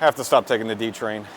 Have to stop taking the D train.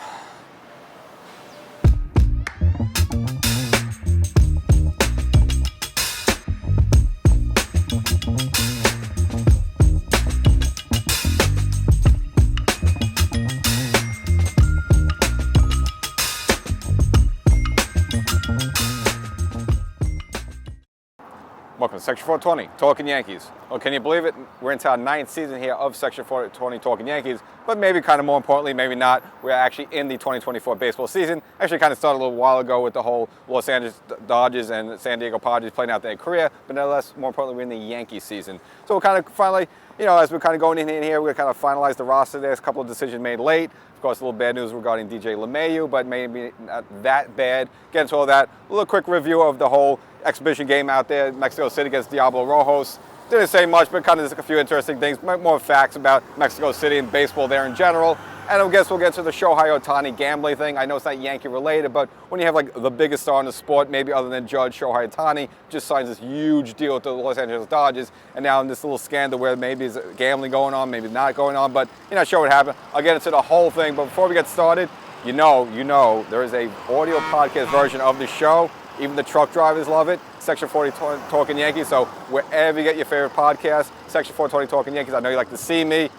Welcome to Section 420, Talkin Yankees. Well, can you believe it? We're into our 9th season here of Section 420, Talkin Yankees, but maybe kind of more importantly, maybe not, we're actually in the 2024 baseball season. Actually kind of started a little while ago with the whole Los Angeles Dodgers and San Diego Padres playing out their career, but nevertheless, more importantly, we're in the Yankee season. So we're kind of finally, as we're kind of going in here, we're kind of finalize the roster. There's a couple of decisions made late. Of course, a little bad news regarding DJ LeMahieu, but maybe not that bad. Get into all that. A little quick review of the whole exhibition game out there, Mexico City against Diablo Rojos. Didn't say much, but kind of just a few interesting things, more facts about Mexico City and baseball there in general. And I guess we'll get to the Shohei Ohtani gambling thing. I know it's not Yankee related, but when you have like the biggest star in the sport, maybe other than Judge, Shohei Ohtani, just signs this huge deal with the Los Angeles Dodgers, and now in this little scandal where maybe there's gambling going on, maybe not going on, but you're not sure what happened. I'll get into the whole thing, but before we get started, you know, there is a audio podcast version of the show. Even the truck drivers love it. Section 420 Talkin Yankees. So wherever you get your favorite podcast, Section 420 Talkin Yankees. I know you like to see me.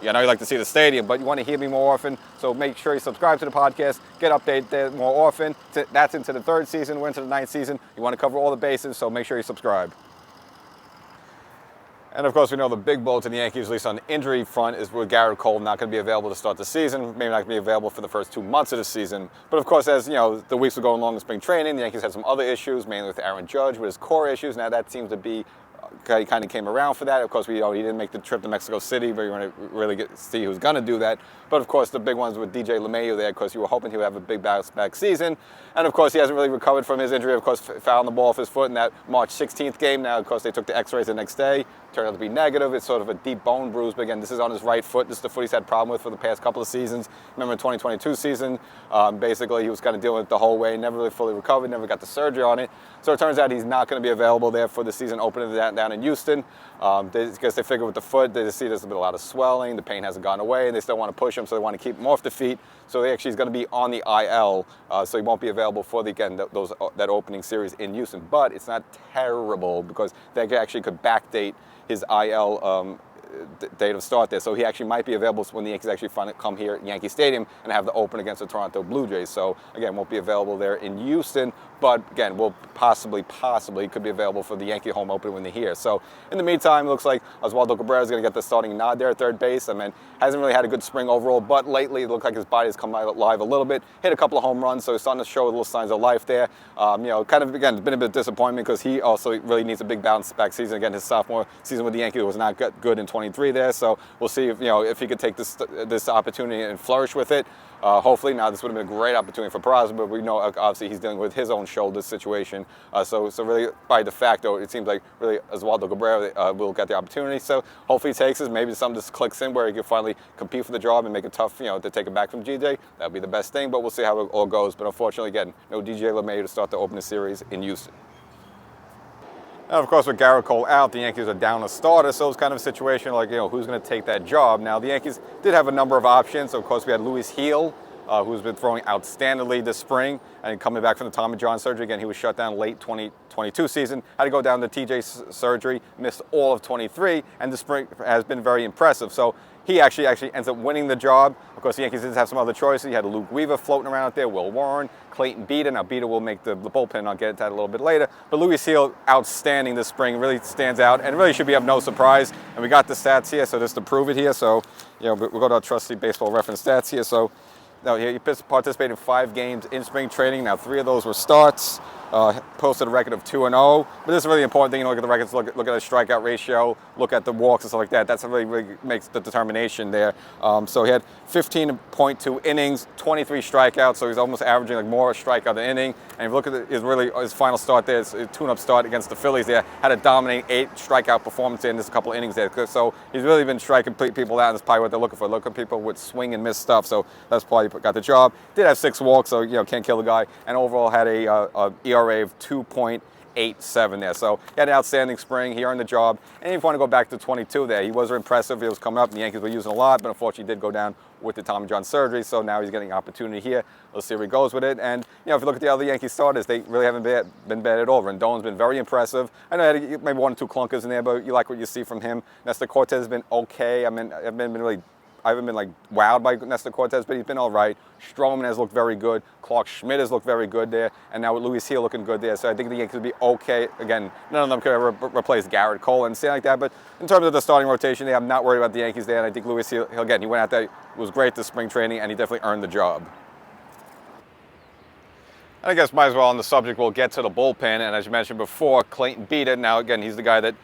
I know you like to see the stadium, but you want to hear me more often. So make sure you subscribe to the podcast. Get updated there more often. That's into the 3rd season. We're into the 9th season. You want to cover all the bases, so make sure you subscribe. And of course, we know the big blow to the Yankees, at least on the injury front, is with Garrett Cole not going to be available to start the season. Maybe not going to be available for the first 2 months of the season. But of course, as the weeks were going along in spring training, the Yankees had some other issues, mainly with Aaron Judge, with his core issues. Now that seems to be, he kind of came around for that. Of course, he didn't make the trip to Mexico City, but you want to really see who's going to do that. But of course, the big ones with DJ LeMahieu there, because you were hoping he would have a big bounce-back season. And of course, he hasn't really recovered from his injury. Of course, fouled the ball off his foot in that March 16th game. Now, of course, they took the x-rays the next day. Turned out to be negative. It's sort of a deep bone bruise. But again, this is on his right foot. This is the foot he's had problem with for the past couple of seasons. Remember, in 2022 season, basically, he was kind of dealing with it the whole way. Never really fully recovered. Never got the surgery on it. So it turns out he's not going to be available there for the season opening down in Houston. Because they figure with the foot, they just see there's been a lot of swelling. The pain hasn't gone away, and they still want to push him, so they want to keep him off the feet. So he actually is going to be on the IL, so he won't be available for that opening series in Houston. But it's not terrible because they actually could backdate his IL date of start there. So he actually might be available when the Yankees actually finally come here at Yankee Stadium and have the open against the Toronto Blue Jays. So again, won't be available there in Houston, but again, will possibly could be available for the Yankee home opener when they're here. So in the meantime, it looks like Oswaldo Cabrera is going to get the starting nod there at third base. I mean, hasn't really had a good spring overall, but lately it looked like his body has come alive a little bit. Hit a couple of home runs, so he's starting to show little signs of life there. Kind of, again, it's been a bit of disappointment because he also really needs a big bounce back season. Again, his sophomore season with the Yankees was not good in 23 there, so we'll see if he could take this opportunity and flourish with it. Hopefully, now this would have been a great opportunity for Peraza, but we know obviously he's dealing with his own shoulder situation. So really, by de facto, it seems like really Oswaldo Cabrera will get the opportunity. So hopefully he takes this. Maybe something just clicks in where he can finally compete for the job and make it tough, to take it back from DJ. That would be the best thing, but we'll see how it all goes. But unfortunately, again, no DJ LeMahieu to start the opening series in Houston. And of course, with Garrett Cole out, the Yankees are down a starter, so it's kind of a situation like, who's going to take that job? Now, the Yankees did have a number of options. So, of course, we had Luis Gil, who's been throwing outstandingly this spring, and coming back from the Tommy John surgery. Again, he was shut down late 2022 season, had to go down to TJ surgery, missed all of 23, and the spring has been very impressive. So he actually ends up winning the job. Of course, the Yankees did have some other choices. You had Luke Weaver floating around out there, Will Warren, Clayton Beeter. Now, Beeter will make the bullpen. I'll get into that a little bit later. But Luis Gil, outstanding this spring, really stands out, and really should be of no surprise. And we got the stats here, so just to prove it here. So, we'll go to our trusty baseball reference stats here. So, now, he participated in 5 games in spring training. Now, 3 of those were starts. Posted a record of 2-0. But this is a really important thing. Look at the records, look at the strikeout ratio, look at the walks and stuff like that. That's really makes the determination there. So he had 15.2 innings, 23 strikeouts. So he's almost averaging like more strikeout than inning. And if you look at his final start there, his tune-up start against the Phillies there, had a dominating 8 strikeout performance in this couple of innings there. So he's really been striking people out, and that's probably what they're looking for. Looking at people with swing and miss stuff. So that's probably got the job. Did have 6 walks, so can't kill the guy. And overall had a ERA of .87 there. So he had an outstanding spring. He earned the job. And if you want to go back to 22 there, he was impressive. He was coming up, and the Yankees were using a lot, but unfortunately he did go down with the Tommy John surgery. So now he's getting an opportunity here. Let's see where he goes with it. And, you know, if you look at the other Yankee starters, they really haven't been bad at all. Rendon's been very impressive. I know he had maybe 1 or 2 clunkers in there, but you like what you see from him. Nestor Cortez has been okay. I mean, I haven't been like wowed by Nestor Cortez, but he's been all right. Stroman has looked very good. Clark Schmidt has looked very good there. And now with Luis Hill looking good there. So I think the Yankees will be okay. Again, none of them could ever replace Garrett Cole and something like that. But in terms of the starting rotation, I'm not worried about the Yankees there. And I think Luis Hill, again, he went out there, was great this spring training, and he definitely earned the job. And I guess might as well on the subject, we'll get to the bullpen. And as you mentioned before, Clayton Beeter. Now, again, he's the guy that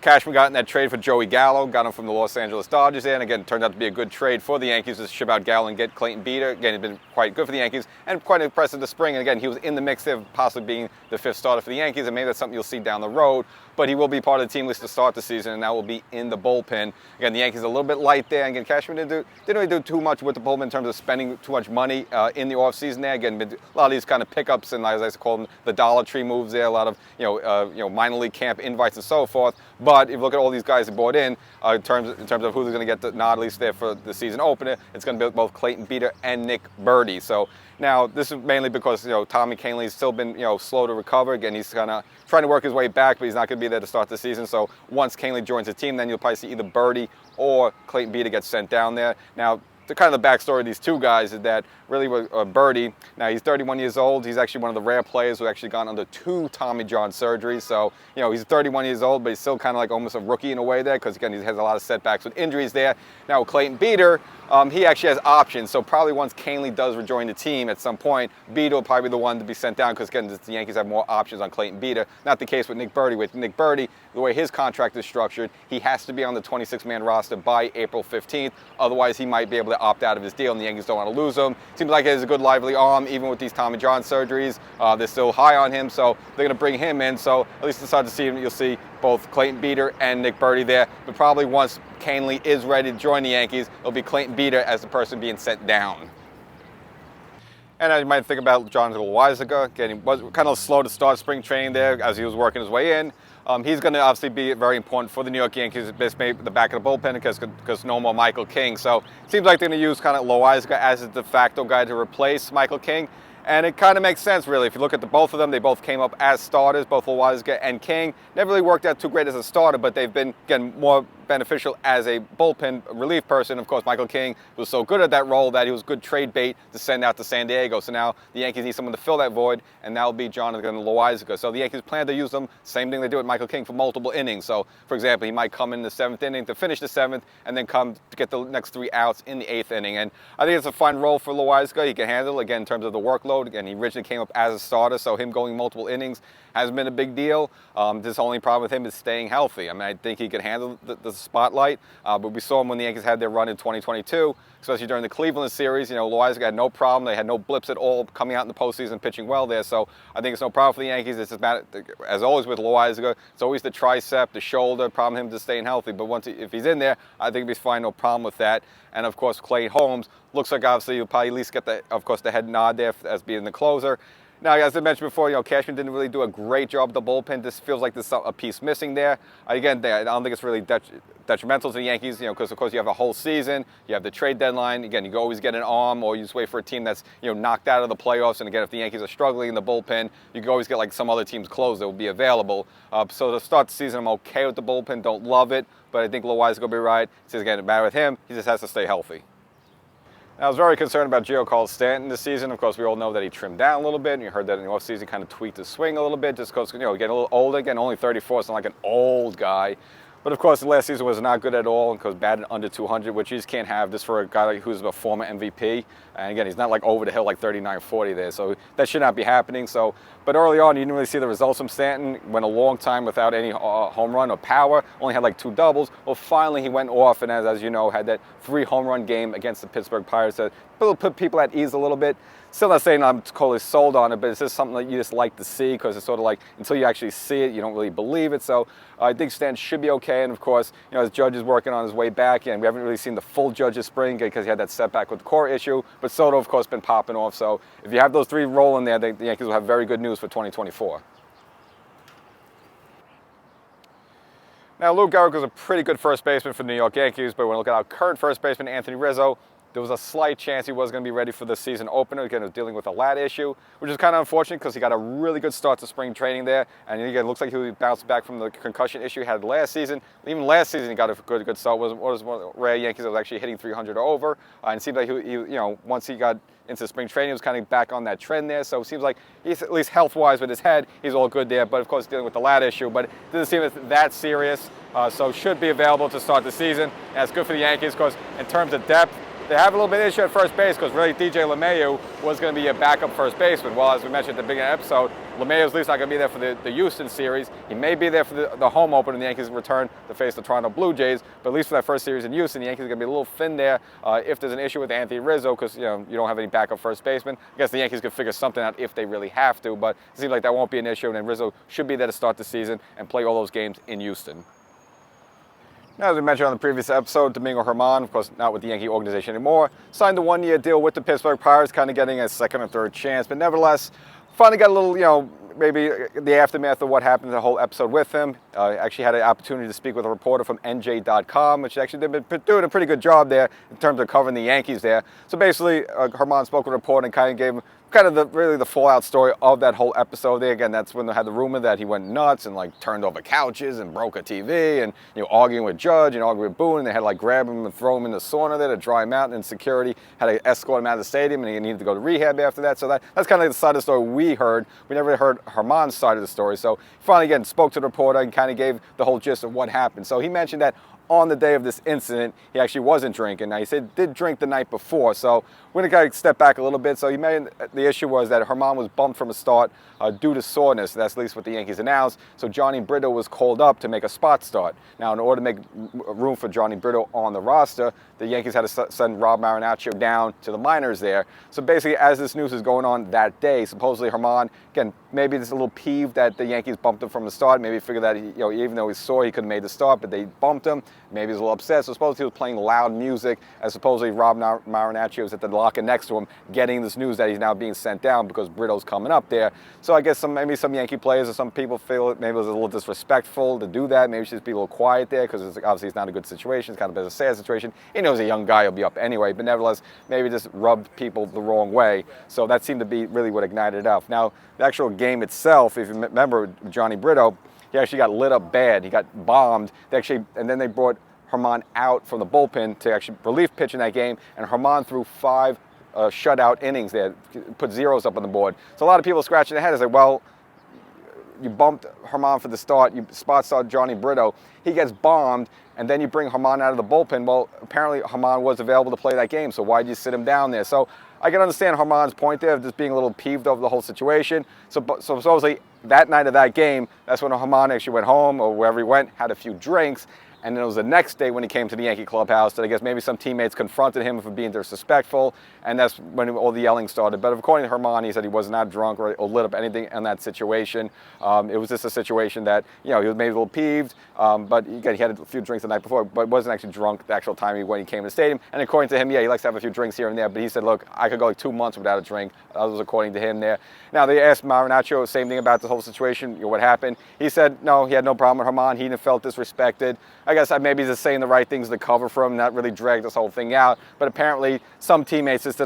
Cashman got in that trade for Joey Gallo, got him from the Los Angeles Dodgers there. And again, it turned out to be a good trade for the Yankees to ship out Gallo and get Clayton Beeter. Again, he's been quite good for the Yankees and quite impressive this spring. And again, he was in the mix there, possibly being the 5th starter for the Yankees. And maybe that's something you'll see down the road. But he will be part of the team list to start the season, and that will be in the bullpen. Again, the Yankees are a little bit light there. Again, Cashman didn't really do too much with the bullpen in terms of spending too much money in the offseason there. Again, a lot of these kind of pickups and, as I call them, the Dollar Tree moves there. A lot of minor league camp invites and so forth. But if you look at all these guys that bought in terms of who's going to get the nod, at least there for the season opener, it's going to be both Clayton Beeter and Nick Birdy. So now this is mainly because Tommy Kahnle's still been slow to recover. Again, he's kind of trying to work his way back, but he's not going to be there to start the season. So once Kahnle joins the team, then you'll probably see either Birdy or Clayton Beeter get sent down there. Now, the kind of the backstory of these two guys is that really with Birdy, now he's 31 years old. He's actually one of the rare players who actually gone under 2 Tommy John surgeries. So, he's 31 years old, but he's still kind of like almost a rookie in a way there because, again, he has a lot of setbacks with injuries there. Now, with Clayton Beeter, he actually has options. So probably once Kahnle does rejoin the team at some point, Beeter will probably be the one to be sent down because, again, the Yankees have more options on Clayton Beeter. Not the case with Nick Birdy. With Nick Birdy, the way his contract is structured, he has to be on the 26-man roster by April 15th. Otherwise, he might be able to opt out of his deal, and the Yankees don't want to lose him. Seems like he has a good lively arm, even with these Tommy John surgeries. They're still high on him, so they're going to bring him in. So at least inside the season, you'll see both Clayton Beeter and Nick Birdy there. But probably once Kahnle is ready to join the Yankees, it'll be Clayton Beeter as the person being sent down. And you might think about Jonathan Loaisiga. Again, he was kind of slow to start spring training there as he was working his way in. He's going to obviously be very important for the New York Yankees, maybe the back of the bullpen because no more Michael King. So it seems like they're going to use kind of Loaisiga as a de facto guy to replace Michael King. And it kind of makes sense, really. If you look at both of them, they both came up as starters, both Loaisiga and King. Never really worked out too great as a starter, but they've been, again, more beneficial as a bullpen relief person. Of course, Michael King was so good at that role that he was good trade bait to send out to San Diego. So now the Yankees need someone to fill that void, and that will be Jonathan Loaisiga. So the Yankees plan to use them, same thing they do with Michael King, for multiple innings. So, for example, he might come in the 7th inning to finish the 7th, and then come to get the next 3 outs in the 8th inning. And I think it's a fine role for Loaisiga. He can handle, again, in terms of the workload. Again, he originally came up as a starter, so him going multiple innings hasn't been a big deal. This only problem with him is staying healthy. I mean, I think he could handle the spotlight, but we saw him when the Yankees had their run in 2022, especially during the Cleveland series. Loaisiga had no problem. They had no blips at all coming out in the postseason, pitching well there. So I think it's no problem for the Yankees. It's just about, as always with Loaisiga, it's always the tricep, the shoulder, problem him just staying healthy. But if he's in there, I think he'll be fine, no problem with that. And of course, Clay Holmes looks like obviously you'll probably at least get the head nod there as being the closer. Now, as I mentioned before, Cashman didn't really do a great job of the bullpen. This feels like there's a piece missing there. Again, I don't think it's really detrimental to the Yankees, because of course you have a whole season, you have the trade deadline. Again, you can always get an arm, or you just wait for a team that's knocked out of the playoffs. And again, if the Yankees are struggling in the bullpen, you can always get like some other team's close that will be available. So to start the season, I'm okay with the bullpen. Don't love it, but I think Loaisiga will be right. So again, no matter with him, he just has to stay healthy. I was very concerned about Giancarlo Stanton this season. Of course, we all know that he trimmed down a little bit, and you heard that in the offseason, kind of tweaked his swing a little bit, just because, getting a little older. Again, only 34, so not like an old guy. But of course, the last season was not good at all, because batted under 200, which you just can't have just for a guy who's a former MVP. And again, he's not like over the hill like 39, 40 there, so that should not be happening. So, but early on, you didn't really see the results from Stanton. Went a long time without any home run or power. Only had like 2 doubles. Well, finally he went off, and as you know, had that 3 home run game against the Pittsburgh Pirates that put people at ease a little bit. Still not saying I'm totally sold on it, but it's just something that you just like to see, because it's sort of like until you actually see it, you don't really believe it. So I think Stanton should be okay. And of course, as Judge is working on his way back, and we haven't really seen the full Judge this spring because he had that setback with the core issue. But Soto, of course, been popping off. So if you have those 3 rolling there, the Yankees will have very good news for 2024. Now, Lou Gehrig was a pretty good first baseman for the New York Yankees, but when we look at our current first baseman, Anthony Rizzo, there was a slight chance he was going to be ready for the season opener. Again, he was dealing with a lat issue, which is kind of unfortunate because he got a really good start to spring training there. And again, it looks like he bounced back from the concussion issue he had last season. Even last season, he got a good start. Was one of the rare Yankees that was actually hitting 300 or over. And it seemed like he once he got into spring training, he was kind of back on that trend there. So it seems like he's, at least health-wise with his head, he's all good there. But of course, dealing with the lat issue. But it doesn't seem that serious. So should be available to start the season. And that's good for the Yankees because in terms of depth, they have a little bit of issue at first base because really DJ LeMahieu was going to be a backup first baseman. Well, as we mentioned at the beginning of the episode, LeMahieu's at least not going to be there for the Houston series. He may be there for the home opener and the Yankees return to face the Toronto Blue Jays, but at least for that first series in Houston, the Yankees are going to be a little thin there if there's an issue with Anthony Rizzo because you don't have any backup first baseman. I guess the Yankees could figure something out if they really have to, but it seems like that won't be an issue, and then Rizzo should be there to start the season and play all those games in Houston. Now, as we mentioned on the previous episode, Domingo Germán, of course not with the Yankee organization anymore, signed a one-year deal with the Pittsburgh Pirates, kind of getting a second or third chance, but nevertheless, finally got a little, maybe the aftermath of what happened, the whole episode with him. Actually had an opportunity to speak with a reporter from NJ.com, which actually they've been doing a pretty good job there in terms of covering the Yankees there. So basically, Germán spoke with a reporter and kind of gave him kind of really the fallout story of that whole episode there. Again, that's when they had the rumor that he went nuts and turned over couches and broke a TV and arguing with Judge and arguing with Boone, and they had to grab him and throw him in the sauna there to dry him out, and security had to escort him out of the stadium, and he needed to go to rehab after that. So that's kind of the side of the story we heard. We never heard Germán's side of the story. So he finally again spoke to the reporter and kind of gave the whole gist of what happened. So he mentioned that on the day of this incident, he actually wasn't drinking. Now, he said did drink the night before, so we're going to step back a little bit. So the issue was that Germán was bumped from a start due to soreness. That's at least what the Yankees announced. So Johnny Brito was called up to make a spot start. Now, in order to make room for Johnny Brito on the roster, the Yankees had to send Rob Marinaccio down to the minors there. So basically, as this news is going on that day, supposedly Germán, again, maybe he's a little peeved that the Yankees bumped him from the start. Maybe he figured that even though he saw he could have made the start, but they bumped him. Maybe he's a little upset. So supposedly he was playing loud music, as supposedly Rob Marinaccio was at the locker next to him, getting this news that he's now being sent down because Brito's coming up there. So I guess maybe some Yankee players or some people feel maybe it was a little disrespectful to do that. Maybe he should just be a little quiet there because obviously it's not a good situation. It's kind of a sad situation. He knows a young guy will be up anyway, but nevertheless, maybe just rubbed people the wrong way. So that seemed to be really what ignited it up. Now, the actual game itself, if you remember Johnny Brito, he actually got lit up bad. He got bombed. And then they brought Germán out from the bullpen to actually relief pitch in that game, and Germán threw 5 shutout innings there, put zeros up on the board. So a lot of people scratching their head and say, well, you bumped Germán for the start, you spot start Johnny Brito, he gets bombed, and then you bring Germán out of the bullpen. Well, apparently Germán was available to play that game, so why did you sit him down there? So I can understand Germán's point there of just being a little peeved over the whole situation. So supposedly that night of that game, that's when Germán actually went home or wherever he went, had a few drinks. And then it was the next day when he came to the Yankee clubhouse that I guess maybe some teammates confronted him for being disrespectful, and that's when all the yelling started. But according to Germán, he said he was not drunk or lit up anything in that situation. It was just a situation that, he was maybe a little peeved, but again, he had a few drinks the night before, but wasn't actually drunk the actual time when he came to the stadium. And according to him, he likes to have a few drinks here and there, but he said, look, I could go 2 months without a drink. That was according to him there. Now, they asked Marinaccio the same thing about the whole situation, what happened. He said, no, he had no problem with Germán. He didn't felt disrespected. I guess maybe he's just saying the right things to cover for him, not really drag this whole thing out. But apparently, some teammates just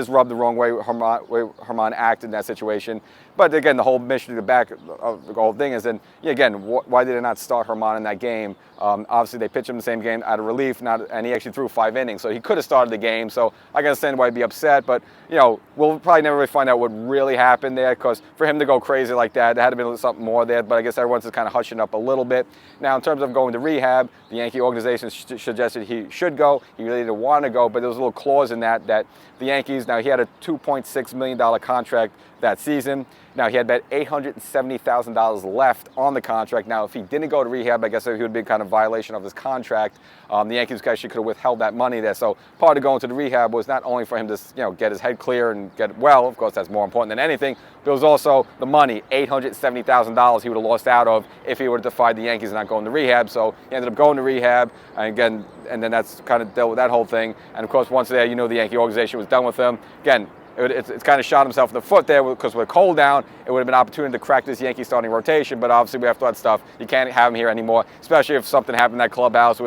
rubbed the wrong way Germán acted in that situation. But again, the whole mission to the back of the whole thing is then, again, why did they not start Germán in that game? Obviously, they pitched him the same game out of relief, and he actually threw 5 innings. So he could have started the game. So I can understand why he'd be upset. But, we'll probably never really find out what really happened there, because for him to go crazy like that, there had to be something more there. But I guess everyone's just kind of hushing up a little bit. Now, in terms of going to rehab, the Yankee organization suggested he should go. He really didn't want to go, but there was a little clause in that the Yankees, now he had a $2.6 million contract that season. Now, he had about $870,000 left on the contract. Now, if he didn't go to rehab, I guess it would be kind of violation of his contract. The Yankees actually could have withheld that money there. So part of going to the rehab was not only for him to get his head clear and get well, of course that's more important than anything, but it was also the money, $870,000 he would have lost out of if he would have defied the Yankees and not going to rehab. So he ended up going to rehab, and then that's kind of dealt with that whole thing. And of course, once there, the Yankee organization was done with him. Again, It's kind of shot himself in the foot there because with Cole down, it would have been an opportunity to crack this Yankee starting rotation. But obviously, we have to that stuff. You can't have him here anymore, especially if something happened in that clubhouse. He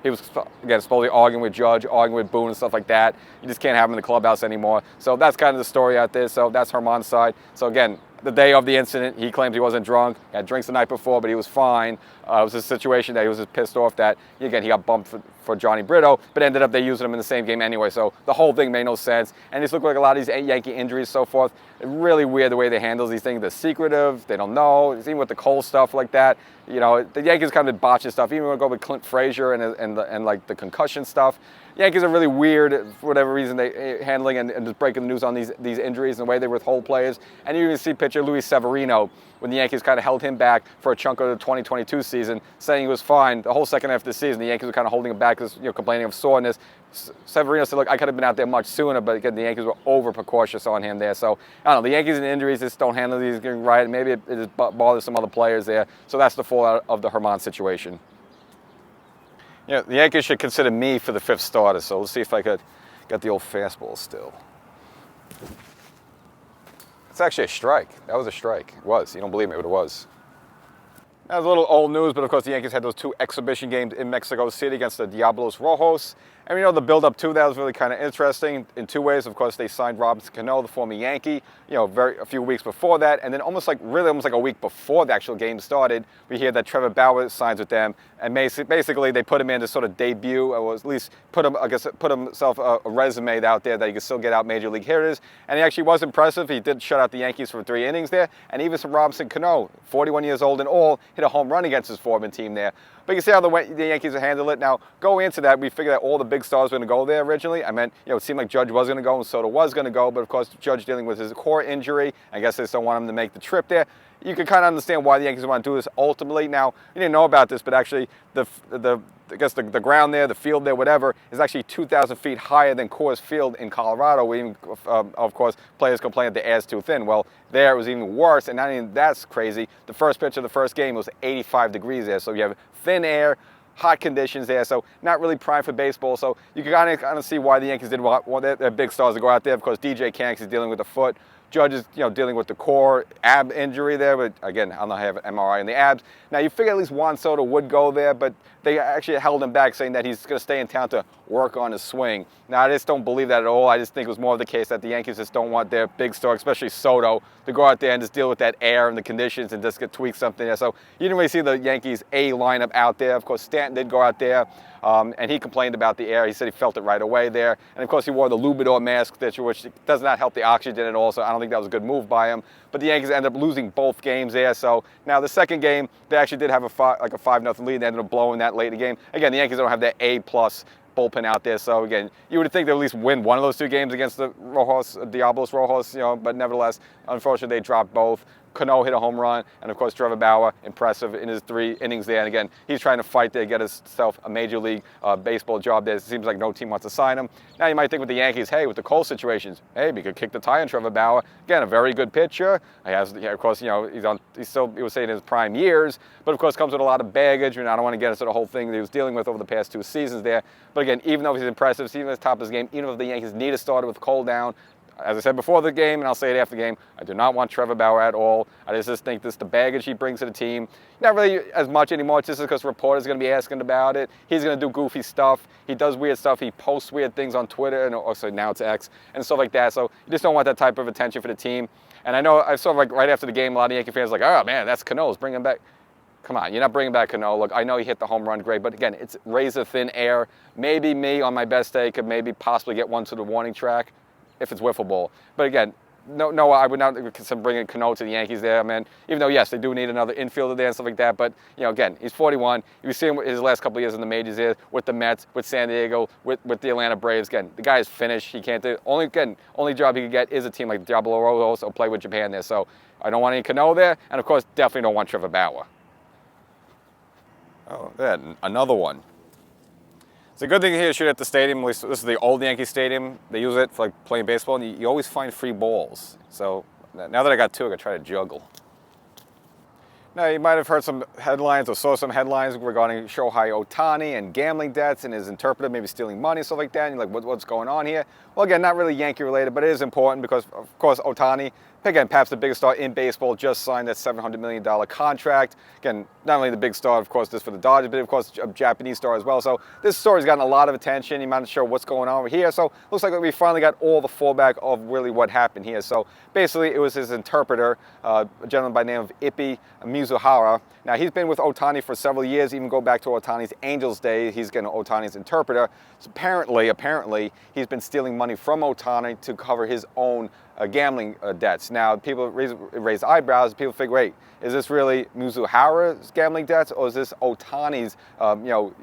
was supposedly arguing with Judge, arguing with Boone and stuff like that. You just can't have him in the clubhouse anymore. So that's kind of the story out there. So that's Germán's side. So again, the day of the incident, he claims he wasn't drunk. He had drinks the night before, but he was fine. It was a situation that he was just pissed off that, again, he got bumped for Johnny Brito, but ended up they using him in the same game anyway. So the whole thing made no sense. And this looked like a lot of these Yankee injuries so forth. Really weird the way they handle these things. They're secretive. They don't know. Even with the Cole stuff like that. You know, the Yankees kind of botching stuff. Even when we go with Clint Frazier and like the concussion stuff. Yankees are really weird for whatever reason they handling and just breaking the news on these injuries and the way they withhold players. And you even see pitcher Luis Severino when the Yankees kind of held him back for a chunk of the 2022 season, saying he was fine the whole second half of the season. The Yankees were kind of holding him back because, complaining of soreness. Severino said, look, I could have been out there much sooner, but again, the Yankees were over precautious on him there. So, I don't know, the Yankees and injuries just don't handle these right. Maybe it just bothers some other players there. So that's the fallout of the Germán situation. Yeah, the Yankees should consider me for the 5th starter, so let's see if I could get the old fastball still. It's actually a strike. That was a strike. It was. You don't believe me, but it was. That was a little old news, but of course the Yankees had those 2 exhibition games in Mexico City against the Diablos Rojos. And the build-up to that was really kind of interesting in 2 ways. Of course, they signed Robinson Cano, the former Yankee, a few weeks before that. And then almost like a week before the actual game started, we hear that Trevor Bauer signs with them. And basically, they put him in to sort of debut, or at least put himself a resume out there that he could still get out major league hitters. And he actually was impressive. He did shut out the Yankees for 3 innings there. And even some Robinson Cano, 41 years old and all, hit a home run against his former team there. But you can see how the Yankees handle it. Now, going into that, we figured that all the big stars were going to go there originally. I meant, it seemed like Judge was going to go and Soto was going to go. But, of course, Judge dealing with his core injury. I guess they just don't want him to make the trip there. You can kind of understand why the Yankees want to do this ultimately. Now, you didn't know about this, but actually the ground there, the field there, whatever, is actually 2,000 feet higher than Coors Field in Colorado. We even, of course, players complain that the air's too thin. Well, there it was even worse, and not even that's crazy. The first pitch of the first game was 85 degrees there, so you have thin air, hot conditions there, so not really prime for baseball. So you can kind of see why the Yankees did want their big stars to go out there. Of course, DJ Kanks is dealing with the foot. Judge is, dealing with the core ab injury there, but again, I don't know, I have an MRI in the abs. Now, you figure at least Juan Soto would go there, but they actually held him back, saying that he's going to stay in town to work on his swing. Now, I just don't believe that at all. I just think it was more of the case that the Yankees just don't want their big star, especially Soto, to go out there and just deal with that air and the conditions and just get tweak something there. So you didn't really see the Yankees A lineup out there. Of course, Stanton did go out there. And he complained about the air. He said he felt it right away there. And, of course, he wore the Lubidor mask, which does not help the oxygen at all, so I don't think that was a good move by him. But the Yankees ended up losing both games there. So now the second game, they actually did have a 5-0 lead. They ended up blowing that late in the game. Again, the Yankees don't have that A-plus bullpen out there. So, again, you would think they'll at least win one of those 2 games against the Diablos Rojos, but nevertheless, unfortunately, they dropped both. Cano hit a home run, and of course Trevor Bauer, impressive in his 3 innings there. And again, he's trying to fight there, get himself a major league baseball job there. It seems like no team wants to sign him. Now you might think with the Yankees, hey, with the Cole situations, hey, we could kick the tie on Trevor Bauer. Again, a very good pitcher. He has, of course, he was saying in his prime years, but of course comes with a lot of baggage. I don't want to get into the whole thing that he was dealing with over the past 2 seasons there. But again, even though he's impressive, even at the top of his game, even if the Yankees need a starter with Cole down, as I said before the game, and I'll say it after the game, I do not want Trevor Bauer at all. I just think this the baggage he brings to the team. Not really as much anymore. It's just because reporters are going to be asking about it. He's going to do goofy stuff. He does weird stuff. He posts weird things on Twitter, and also now it's X, and stuff like that. So you just don't want that type of attention for the team. And I know I saw right after the game, a lot of Yankee fans like, oh, man, that's Cano's. Bring him back. Come on, you're not bringing back Cano. Look, I know he hit the home run great, but again, it's razor thin air. Maybe me on my best day could maybe possibly get one to the warning track if it's wiffle ball. But again, no, I would not consider bringing Cano to the Yankees there, man. Even though, yes, they do need another infielder there and stuff like that. But, again, he's 41. You see him his last couple of years in the majors here with the Mets, with San Diego, with the Atlanta Braves. Again, the guy is finished. He can't do it. Only job he could get is a team like the Diablo Rojos or play with Japan there. So I don't want any Cano there. And, of course, definitely don't want Trevor Bauer. Oh, yeah, another one. It's a good thing here to shoot at the stadium. At least this is the old Yankee Stadium. They use it for playing baseball, and you always find free balls. So now that I got 2, I got to try to juggle. Now, you might have heard some headlines or saw some headlines regarding Shohei Ohtani and gambling debts and his interpreter maybe stealing money, stuff like that. And you're like, what's going on here? Well, again, not really Yankee related, but it is important because, of course, Ohtani, again, perhaps the biggest star in baseball, just signed that $700 million contract. Again, not only the big star, of course, this for the Dodgers, but of course, a Japanese star as well. So this story's gotten a lot of attention. You're not sure what's going on over here. So it looks like we finally got all the fallback of really what happened here. So basically, it was his interpreter, a gentleman by the name of Ippi Mizuhara. Now, he's been with Ohtani for several years, even go back to Ohtani's Angels day. He's getting Ohtani's interpreter. So apparently, he's been stealing money from Ohtani to cover his own gambling debts. Now, people raise eyebrows. People figure, wait, is this really Mizuhara's gambling debts, or is this Ohtani's,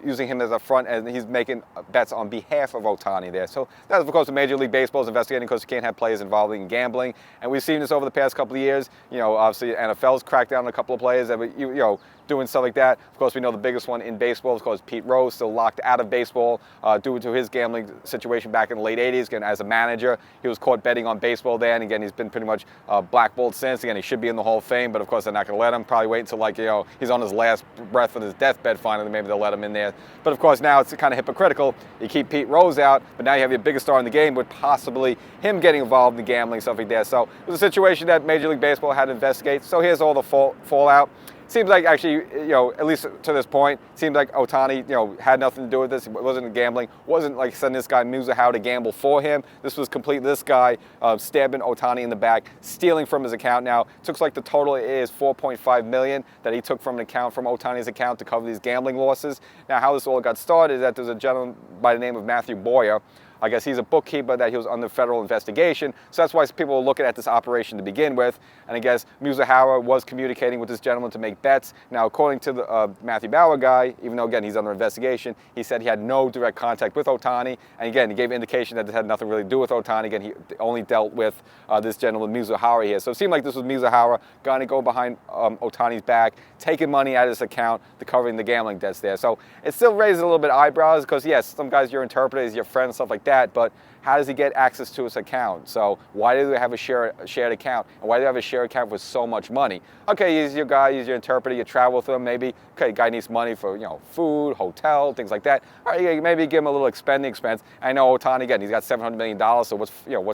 using him as a front, and he's making bets on behalf of Ohtani there? So that's, of course, what Major League Baseball is investigating, because you can't have players involved in gambling. And we've seen this over the past couple of years. Obviously, NFL's cracked down on a couple of players that were, doing stuff like that. Of course, we know the biggest one in baseball is, of course, Pete Rose, still locked out of baseball due to his gambling situation back in the late 80s. Again, as a manager, he was caught betting on baseball there, and again, he's been pretty much blackballed since. Again, he should be in the Hall of Fame, but of course, they're not going to let him. Probably wait until, he's on his last breath on his deathbed finally, maybe they'll let him in there. But of course, now it's kind of hypocritical. You keep Pete Rose out, but now you have your biggest star in the game with possibly him getting involved in gambling, stuff like that. So it was a situation that Major League Baseball had to investigate. So here's all the fallout. Seems like actually, at least to this point, seems like Ohtani, had nothing to do with this. It wasn't gambling. Wasn't like sending this guy Mizuhara to gamble for him. This was completely this guy stabbing Ohtani in the back, stealing from his account. Now, it looks like the total is $4.5 million that he took from an account, from Ohtani's account, to cover these gambling losses. Now, how this all got started is that there's a gentleman by the name of Matthew Boyer. I guess he's a bookkeeper that he was under federal investigation. So that's why people were looking at this operation to begin with. And I guess Mizuhara was communicating with this gentleman to make bets. Now, according to the Matthew Boyer guy, even though, again, he's under investigation, he said he had no direct contact with Ohtani. And again, he gave indication that this had nothing really to do with Ohtani. Again, he only dealt with this gentleman, Mizuhara, here. So it seemed like this was Mizuhara going to go behind Ohtani's back, taking money out of his account to covering the gambling debts there. So it still raises a little bit of eyebrows because, yes, some guys, your interpreter, is your friend, stuff like that, but how does he get access to his account? So why do they have a shared account? And why do they have a shared account with so much money? Okay, he's your guy, he's your interpreter, you travel with him, maybe, okay, guy needs money for, food, hotel, things like that. All right, maybe give him a little spending expense. I know Ohtani, again, he's got $700 million, so what's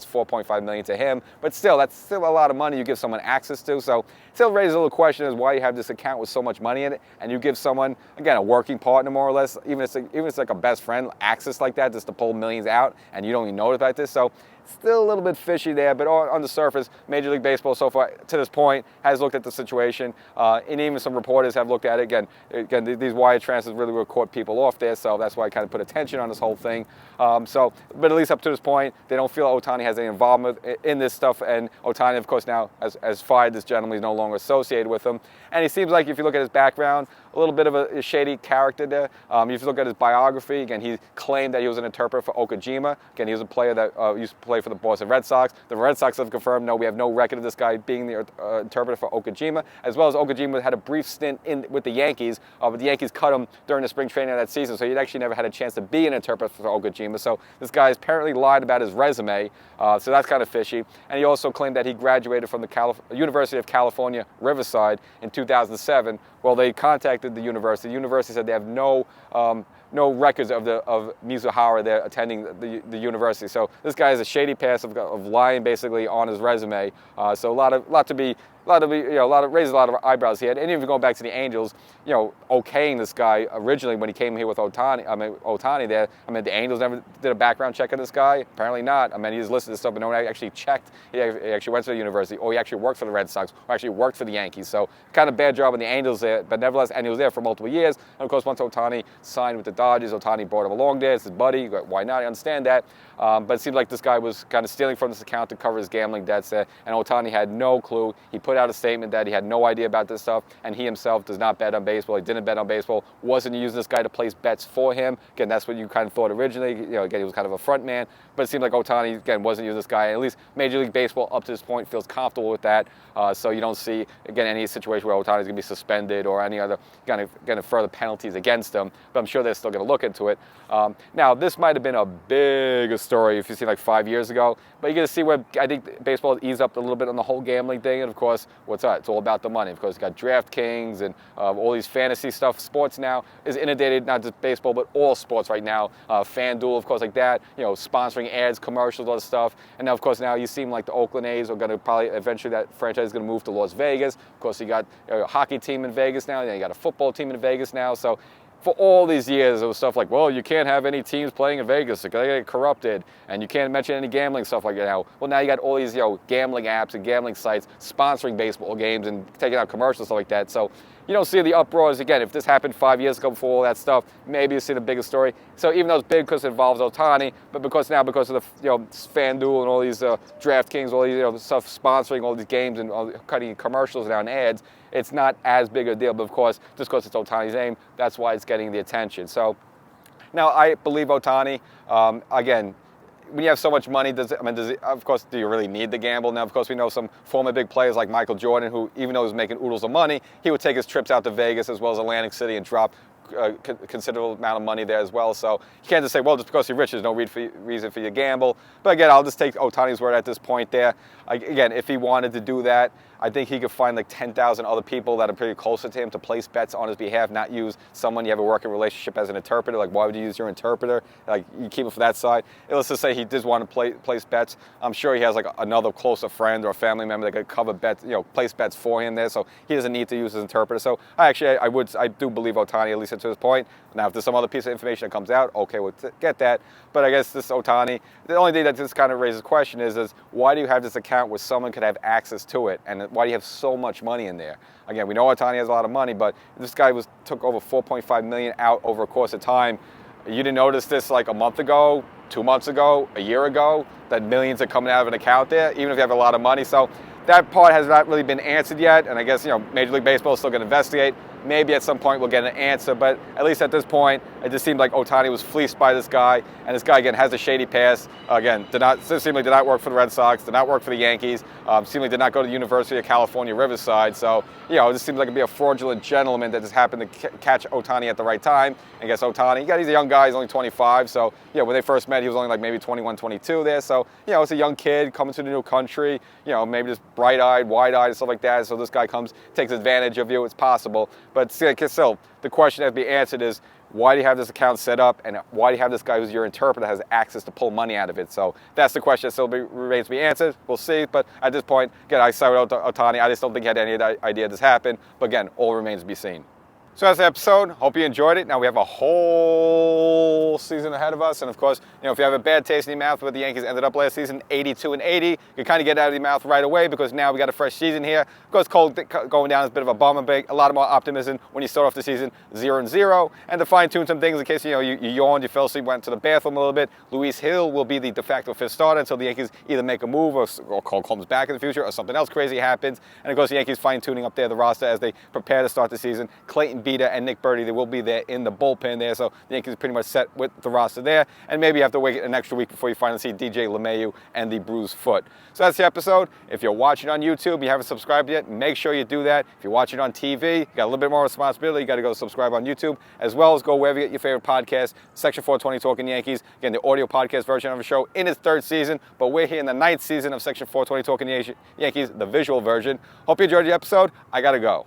$4.5 million to him? But still, that's still a lot of money you give someone access to. So it still raises a little question as why you have this account with so much money in it, and you give someone, again, a working partner, more or less, even if it's like a best friend, access like that, just to pull millions out, and you don't even know about this. So still a little bit fishy there, but on the surface, Major League Baseball so far to this point has looked at the situation, and even some reporters have looked at it. Again, these wire transfers really will caught people off there, so that's why I kind of put attention on this whole thing. But at least up to this point, they don't feel Ohtani has any involvement in this stuff, and Ohtani, of course, now has fired this gentleman. He's no longer associated with him, and he seems like, if you look at his background, a little bit of a shady character there. If you look at his biography, again, he claimed that he was an interpreter for Okajima. Again, he was a player that used to play for the Boston Red Sox. The Red Sox have confirmed, no, we have no record of this guy being the interpreter for Okajima, as well as Okajima had a brief stint with the Yankees, but the Yankees cut him during the spring training of that season, so he'd actually never had a chance to be an interpreter for Okajima. So this guy has apparently lied about his resume, so that's kind of fishy. And he also claimed that he graduated from the University of California, Riverside in 2007. Well, they contacted the university. The university said they have no records of Mizuhara there attending the university. So this guy has a shady past of lying basically on his resume. So a lot raises a lot of eyebrows here. And even going back to the Angels, okaying this guy originally when he came here with Ohtani there. The Angels never did a background check on this guy. Apparently not. He just listed this stuff, but no one actually checked. He actually went to the university, or he actually worked for the Red Sox, or actually worked for the Yankees. So kind of bad job on the Angels there, but nevertheless, and he was there for multiple years. And of course, once Ohtani signed with the Dodgers, Ohtani brought him along there. It's his buddy. Why not? I understand that. But it seemed like this guy was kind of stealing from this account to cover his gambling debts there. And Ohtani had no clue. He put out a statement that he had no idea about this stuff, and he himself does not bet on baseball. He didn't bet on baseball. Wasn't using this guy to place bets for him. Again, that's what you kind of thought originally. Again, he was kind of a front man. But it seemed like Ohtani, again, wasn't using this guy. At least Major League Baseball, up to this point, feels comfortable with that. So you don't see, again, any situation where Ohtani's going to be suspended or any other kind of further penalties against him. But I'm sure they're still going to look into it. Now, this might have been a bigger story if you see like 5 years ago. But you're going to see where I think baseball eased up a little bit on the whole gambling thing. And of course, course, what's that? It's all about the money. Of course, you got DraftKings and all these fantasy stuff. Sports now is inundated, not just baseball, but all sports right now. FanDuel, of course, like that, sponsoring ads, commercials, all this stuff. And now, of course, now you seem like the Oakland A's are going to probably, eventually that franchise is going to move to Las Vegas. Of course, you got a hockey team in Vegas now, you got a football team in Vegas now. So for all these years, it was stuff like, well, you can't have any teams playing in Vegas. They're going to get corrupted, and you can't mention any gambling stuff like that now. Well, now you got all these, gambling apps and gambling sites sponsoring baseball games and taking out commercials, stuff like that. So you don't see the uproars. Again, if this happened 5 years ago before all that stuff, maybe you see the bigger story. So even though it's big because it involves Ohtani, but because of the FanDuel and all these DraftKings, all these stuff sponsoring all these games and cutting commercials now and ads, it's not as big a deal. But of course, just because it's Ohtani's name, that's why it's getting the attention. So now I believe Ohtani. Again, when you have so much money, of course, do you really need to gamble? Now, of course, we know some former big players like Michael Jordan, who, even though he was making oodles of money, he would take his trips out to Vegas as well as Atlantic City and drop a considerable amount of money there as well. So you can't just say, well, just because you're rich, there's no reason for you to gamble. But again, I'll just take Ohtani's word at this point there. Again, if he wanted to do that, I think he could find like 10,000 other people that are pretty closer to him to place bets on his behalf, not use someone you have a working relationship as an interpreter. Like, why would you use your interpreter? Like, you keep it for that side. And let's just say he did want to place bets. I'm sure he has like another closer friend or a family member that could cover bets, place bets for him there. So he doesn't need to use his interpreter. So I do believe Ohtani, at least to this point. Now, if there's some other piece of information that comes out, okay, we'll get that. But I guess this Ohtani, the only thing that this kind of raises the question is why do you have this account where someone could have access to it? And why do you have so much money in there? Again, we know Ohtani has a lot of money, but this guy took over $4.5 million out over a course of time. You didn't notice this like a month ago, 2 months ago, a year ago, that millions are coming out of an account there, even if you have a lot of money. So that part has not really been answered yet, and I guess Major League Baseball is still going to investigate. Maybe at some point we'll get an answer, but at least at this point, it just seemed like Ohtani was fleeced by this guy, and this guy again has a shady past. Again, seemingly did not work for the Red Sox, did not work for the Yankees, seemingly did not go to the University of California, Riverside. So it just seems like it'd be a fraudulent gentleman that just happened to catch Ohtani at the right time. And guess Ohtani, he's a young guy, he's only 25. So when they first met, he was only like maybe 21, 22 there. So it's a young kid coming to the new country, maybe just bright-eyed, wide-eyed, and stuff like that. So this guy comes, takes advantage of you. It's possible. But still, the question that has to be answered is, why do you have this account set up, and why do you have this guy who's your interpreter has access to pull money out of it? So that's the question that still remains to be answered. We'll see. But at this point, again, I side with Ohtani. I just don't think he had any idea this happened. But again, all remains to be seen. So that's the episode. Hope you enjoyed it. Now we have a whole season ahead of us. And of course, if you have a bad taste in your mouth where the Yankees ended up last season, 82-80, you kind of get it out of your mouth right away because now we got a fresh season here. Of course, cold going down is a bit of a bummer, but a lot more optimism when you start off the season 0-0. And to fine-tune some things in case you yawned, you fell asleep, went to the bathroom a little bit, Luis Hill will be the de facto fifth starter until the Yankees either make a move or Cole comes back in the future or something else crazy happens. And of course, the Yankees fine-tuning up there the roster as they prepare to start the season. Clayton Beeter and Nick Birdie, they will be there in the bullpen there, so the Yankees are pretty much set with the roster there, and maybe you have to wait an extra week before you finally see DJ LeMahieu and the bruised foot. So that's the episode. If you're watching on YouTube, you haven't subscribed yet, make sure you do that. If you're watching on TV, you got a little bit more responsibility, you got to go subscribe on YouTube, as well as go wherever you get your favorite podcast, Section 420 Talkin Yankees, again, the audio podcast version of the show in its third season, but we're here in the 9th season of Section 420 Talkin Yankees, the visual version. Hope you enjoyed the episode. I got to go.